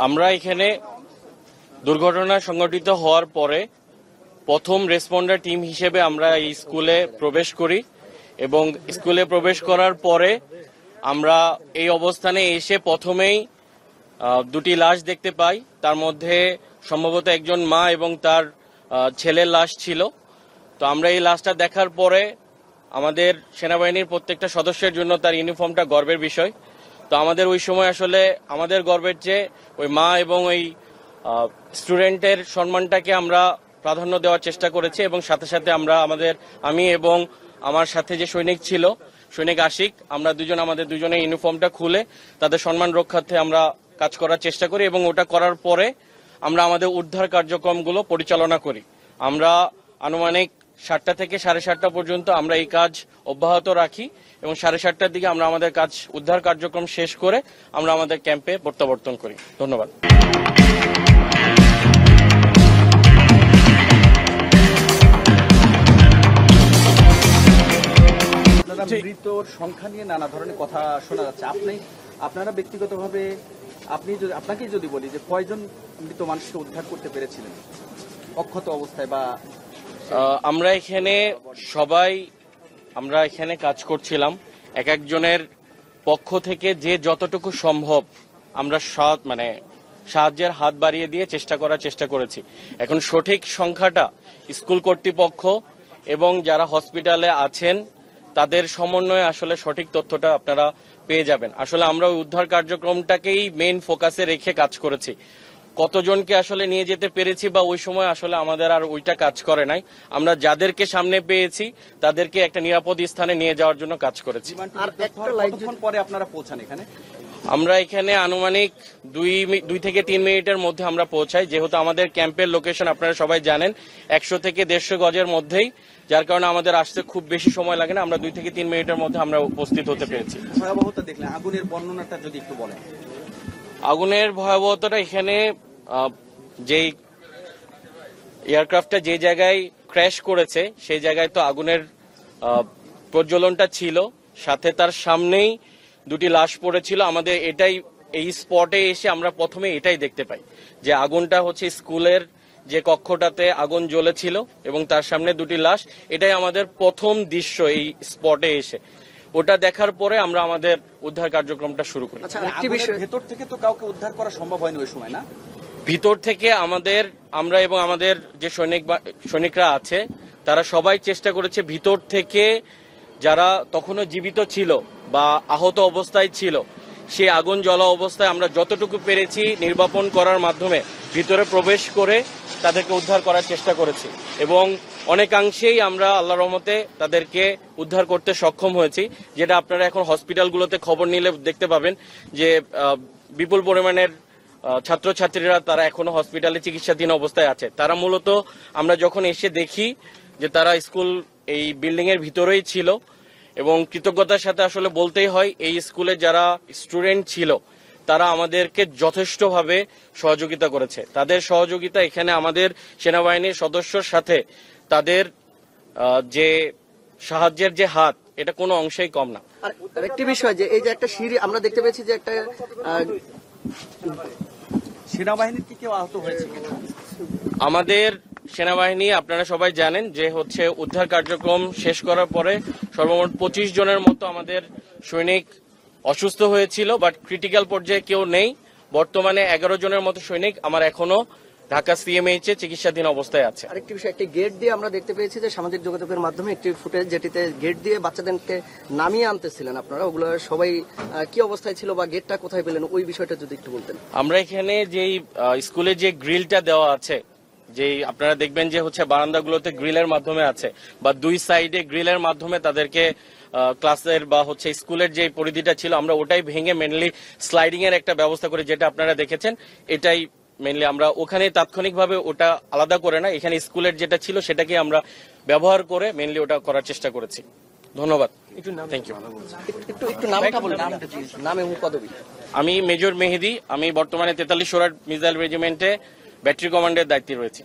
আমরা এখানে দুর্ঘটনা সংঘটিত হওয়ার পরে প্রথম রেসপন্ডার টিম হিসেবে আমরা এই স্কুলে প্রবেশ করি এবং স্কুলে প্রবেশ করার পরে আমরা এই অবস্থানে এসে প্রথমেই দুটি লাশ দেখতে পাই। তার মধ্যে সম্ভবত একজন মা এবং তার ছেলের লাশ ছিল। তো আমরা এই লাশটা দেখার পরে আমাদের সেনাবাহিনীর প্রত্যেকটা সদস্যের জন্য তার ইউনিফর্মটা গর্বের বিষয়। তো আমাদের ওই সময় আসলে আমাদের গর্বের চেয়ে ওই মা এবং ওই স্টুডেন্টের সম্মানটাকে আমরা প্রাধান্য দেওয়ার চেষ্টা করেছি এবং সাথে সাথে আমি এবং আমার সাথে যে সৈনিক আশিক, আমরা আমাদের দুজনের ইউনিফর্মটা খুলে তাদের সম্মান রক্ষার্থে আমরা কাজ করার চেষ্টা করি এবং ওটা করার পরে আমরা আমাদের উদ্ধার কার্যক্রমগুলো পরিচালনা করি। আমরা আনুমানিক 7টা থেকে 7:30 পর্যন্ত আমরা এই কাজ অব্যাহত রাখি এবং 7:30টার দিকে আমরা আমাদের উদ্ধার কার্যক্রম শেষ করে আমরা আমাদের ক্যাম্পে প্রত্যাবর্তন করি। ধন্যবাদ। মৃতর সংখ্যা নিয়ে নানা ধরনের কথা শোনা যাচ্ছে। আপনারা ব্যক্তিগতভাবে আপনাকে যদি বলি যে কয়জন মৃত মানুষকে উদ্ধার করতে পেরেছিলেন অক্ষত অবস্থায়? বা আমরা এখানে কাজ করছিলাম, এক একজনের পক্ষ থেকে যে যতটুকু সম্ভব আমরা সাহায্যের হাত বাড়িয়ে দিয়ে চেষ্টা করেছি। এখন সঠিক সংখ্যাটা স্কুল কর্তৃপক্ষ এবং যারা হসপিটালে আছেন তাদের সমন্বয়ে আসলে সঠিক তথ্যটা আপনারা পেয়ে যাবেন। আসলে আমরা ওই উদ্ধার কার্যক্রমটাকেই মেইন ফোকাসে রেখে কাজ করেছি। কতজনকে আসলে নিয়ে যেতে পেরেছি বা ওই সময় আসলে আমাদের আর ওইটা কাজ করে নাই। আমরা যাদেরকে সামনে পেয়েছি তাদেরকে একটা নিরাপদ স্থানে নিয়ে যাওয়ার জন্য কাজ করেছি। পরে আপনারা পৌঁছান এখানে? আমরা এখানে আনুমানিক 2 থেকে 3 মিনিটের মধ্যে আমরা পৌঁছাই, যেহেতু আমাদের ক্যাম্পের লোকেশন আপনারা সবাই জানেন 100 থেকে 150 গজের মধ্যেই, যার কারণে আমাদের আসতে খুব বেশি সময় লাগে না। আমরা 2 থেকে 3 মিনিটের মধ্যে আমরা উপস্থিত হতে পেরেছি। ভয়াবহতা দেখলেন, আগুনের বর্ণনাটা যদি একটু বলেন। আগুনের ভয়াবহতাটা এখানে যেই এয়ারক্রাফটটা যে জায়গায় ক্র্যাশ করেছে সেই জায়গায় তো আগুনের প্রজ্বলনটা ছিল, সাথে তার সামনেই দুটি লাশ পড়েছিল। আমাদের এই স্পটে এসে আমরা প্রথমে এটাই দেখতে পাই যে আগুনটা হচ্ছে স্কুলের যে কক্ষটাতে আগুন জ্বলেছিল এবং তার সামনে দুটি লাশ। এটাই আমাদের প্রথম দৃশ্য এই স্পটে এসে। ওটা দেখার পরে আমরা আমাদের উদ্ধার কার্যক্রমটা শুরু করি। ভেতর থেকে তো কাউকে উদ্ধার করা সম্ভব হয়নি ওই সময়, না? ভিতর থেকে আমরা এবং আমাদের যে সৈনিকরা আছে তারা সবাই চেষ্টা করেছে ভিতর থেকে যারা তখনও জীবিত ছিল বা আহত অবস্থায় ছিল সেই আগুন জ্বলা অবস্থায় আমরা যতটুকু পেরেছি নির্বাপন করার মাধ্যমে ভিতরে প্রবেশ করে তাদেরকে উদ্ধার করার চেষ্টা করেছি এবং অনেকাংশেই আমরা আল্লাহর রহমতে তাদেরকে উদ্ধার করতে সক্ষম হয়েছি। যেটা আপনারা এখন হসপিটালগুলোতে খবর নিলে দেখতে পাবেন যে বিপুল পরিমাণের ছাত্রছাত্রীরা তারা এখনো হসপিটালে চিকিৎসাধীন অবস্থায় আছে। তারা মূলত আমরা যখন এসে দেখি যে তারা স্কুল এই বিল্ডিং এর ভিতরেই ছিল এবং কৃতজ্ঞতার সাথে আসলে বলতেই হয় এই স্কুলে যারা স্টুডেন্ট ছিল তারা আমাদেরকে যথেষ্টভাবে সহযোগিতা করেছে। তাদের সহযোগিতা এখানে আমাদের সেনাবাহিনীর সদস্যর সাথে তাদের যে সাহায্যের যে হাত, এটা কোনো অংশেই কম না। আরেকটি বিষয় যে এই যে একটা সিঁড়ি আমরা দেখতে পেয়েছি যে একটা সেনাবাহিনীর কি কেউ আহত হয়েছে কিনা? আমাদের সেনাবাহিনী আপনারা সবাই জানেন যে হচ্ছে উদ্ধার কার্যক্রম শেষ করার পরে সর্বমোট 25 জনের মতো আমাদের সৈনিক অসুস্থ হয়েছিল, বাট ক্রিটিক্যাল পর্যায়ে কেউ নেই। বর্তমানে 11 জনের মতো সৈনিক আমার এখনো ঢাকা সিএমএইচ এ চিকিৎসাধীন অবস্থায় আছে। আরেকটি বিষয়, একটি গেট দিয়ে আমরা দেখতে পেয়েছি যে সামাজিক যোগাযোগের মাধ্যমে একটি ফুটেজ যেটিতে গেট দিয়ে বাচ্চাদেরকে নামিয়ে আনতেছিলেন আপনারা, ওগুলো সবাই কি অবস্থায় ছিল বা গেটটা কোথায় পেলেন ওই বিষয়টা যদি একটু বলতেন। আমরা এখানে যেই স্কুলে যে গ্রিলটা দেওয়া আছে, যে আপনারা দেখবেন যে হচ্ছে বারান্দাগুলোতে গ্রিলের মাধ্যমে আছে বা 2 সাইডে গ্রিলের মাধ্যমে তাদেরকে ক্লাসের বা হচ্ছে স্কুলের যে পরিধিটা ছিল আমরা ওটাই ভেঙে মেনলি স্লাইডিং এর একটা ব্যবস্থা করে, যেটা আপনারা দেখেছেন এটাই মেনলি আমরা ওখানে তাৎক্ষণিকভাবে ওটা আলাদা করে না, এখানে স্কুলের যেটা ছিল সেটাকে আমরা ব্যবহার করে মেনলি ওটা করার চেষ্টা করেছি। ধন্যবাদ। Thank you. আমি মেজর মেহেদি, আমি বর্তমানে 43 মিসাইল রেজিমেন্টে ব্যাটারি কমান্ডের দায়িত্বে রয়েছি।